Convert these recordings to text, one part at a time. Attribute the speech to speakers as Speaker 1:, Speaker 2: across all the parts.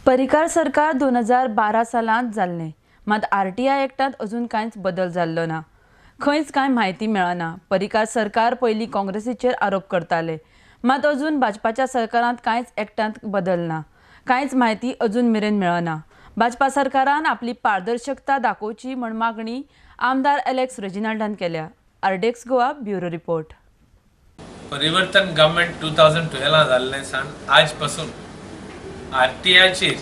Speaker 1: परिकार सरकार 2012 सालांत जाल्लें, मात आरटीआय एक्टांत अजून कांयच बदल जाल्लो ना। खंयच कांय म्हायती मेळना। परिकार सरकार पयलीं काँग्रेसीचेर आरोप करताले, मात अजून भाजपाच्या सरकारांत कांयच एक्टांत बदल ना। कांयच म्हायती अजून मेरेन मेळना। भाजपा सरकारान आपली पारदर्शकता दाखोवची म्हण मागणी आमदार एलेक्स रेजिनाल्डान केल्या। आरडेक्स गोवा ब्युरो रिपोर्ट।
Speaker 2: परिवर्तन गवर्नमेंट 2012 जाल्ले सान आज पासून आरटीआयचेर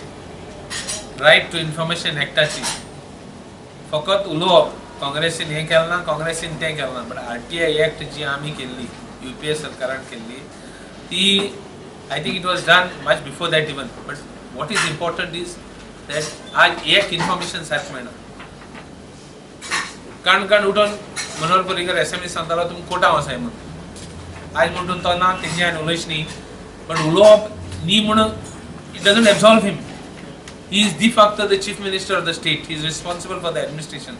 Speaker 2: रायट टू इन्फॉर्मेशन एक्टाची फकत उलोवप काँग्रेसीन हें केलें ना, काँग्रेसीन तें केलें ना, बट आरटीआय एक्ट जी आमी केल्ली यूपीए सरकारान केल्ली ती I think it was done much before that even. But what is important is that आज एक इन्फॉर्मेशन सारकें मेळना। काण उठून मनोहर पर्रीकर एसएमएस सांगतालो तुमी कोर्टां वचाय म्हणून। आज म्हणून तो ना तेजी हांवें उलयच न्ही, बट उलोवप न्ही म्हणून it doesn't absolve him. He is de facto the chief minister of the state. He is responsible for the administration.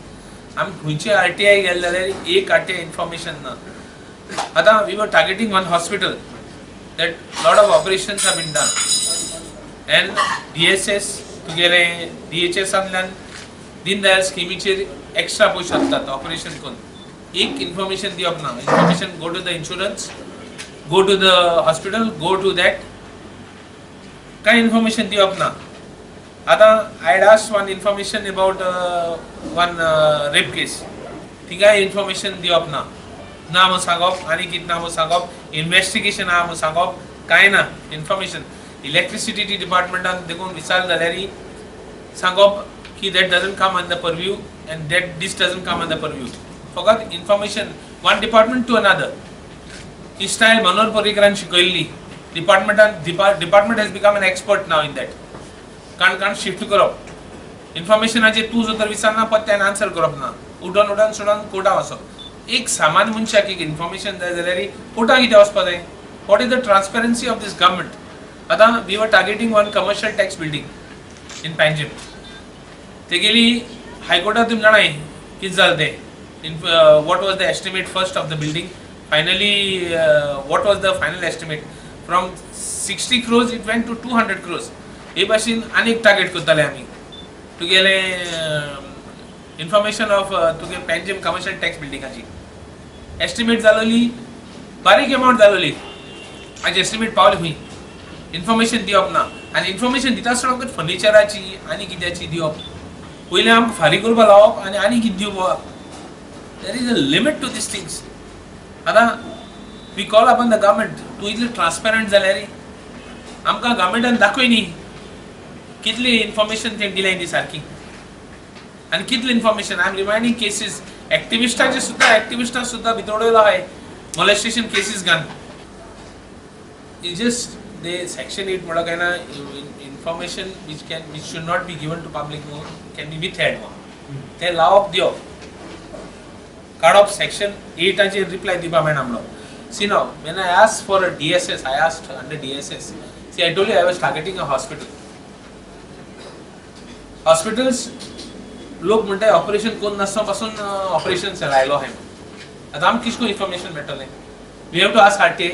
Speaker 2: आम खंयचे आरटीआय गेले जाल्यार एक आरटीआय इन्फॉर्मेशन ना। आता we were targeting one hospital that lot of operations have been done and DSS तुगेले DHS आंतल्यान Deendayal स्किमीचेर extra पयशे आसतात ऑपरेशन करून। एक इन्फॉर्मेशन दिवप ना। Information go to the insurance, go to the hospital, go to that काय इन्फॉर्मेशन दिवप ना। आता I had asked one information about one rape case. थिंगाय इन्फॉर्मेशन दिवप ना। नाम सांगप आनी कितें नाम सांगप, इन्वेस्टिगेशन आहा सांगप काय ना। इन्फॉर्मेशन इलेक्ट्रिसिटी डिपार्टमेंटान देखून विचार जाल्यार सांगप की that doesn't come under purview and that this doesn't come under purview. फकत information one department to another. ही स्टायल मनोहर पर्रीकरान शिकयल्ली। Department has become an expert now in that. काण शिफ्ट करप इन्फॉर्मेशनाचे तूं जर तर विचारना पत्त्यान आन्सर करप ना। उठून सोडून कोर्टां वचप। एक सामान्य मनशाक एक इन्फॉर्मेशन जाय जाल्यार कोर्टां कित्याक वचपा जाय? What is the transparency of this government? आतां we were targeting one commercial tax building in Panjim. तेगेली हायकोर्टात तुमी जाणाय कितें जालें तें। What was the estimate first of the building? Finally what was the final estimate? From 60 crores it went to 200 crores. हे भाशेन आनीक टार्गेट करताले आमी। तुगेले इन्फॉर्मेशन ऑफ तुगे पॅन्जिम कमर्शियल टॅक्स बिल्डिंगाची एस्टिमेट जालोली, बारीक अमाउंट जालोली। आज एस्टिमेट पावले खंय? इन्फॉर्मेशन दिवप ना। आनी इन्फॉर्मेशन दिता आसतना फर्निचराची आनी कित्याची दिवप? पयलीं आमकां फारीक करपा लावप आनी कितें दिवप? There is a limit to this things. आतां we call upon the government to इतले ट्रान्सपेरंट जाल्यार आमकां गव्हर्मेंटान दाखय न्ही कितली इन्फॉर्मेशन तें दिलें ती सारकी आनी कितली information. I am reminding cases एक्टिविस्टां सुद्दां भितर उडयलो आहाय मोलेस्टेशन केसीस घान। इज जस्ट दे सेक्शन 8 म्हणो काय ना information which should not be given to public can be withheld ते लावप दिवप काडप सेक्शन 8 रिप्लाय दिवपा मेळना म्हणून। See now, when I asked for a DSS, I asked under DSS. See, I told you I was targeting a hospital. Hospitals, लोक म्हणटाय operation कोण नासता पासून ऑपरेशन चलायलो हाय। आता आमकां किसको इन्फॉर्मेशन मेळटलें? We have to ask RTA.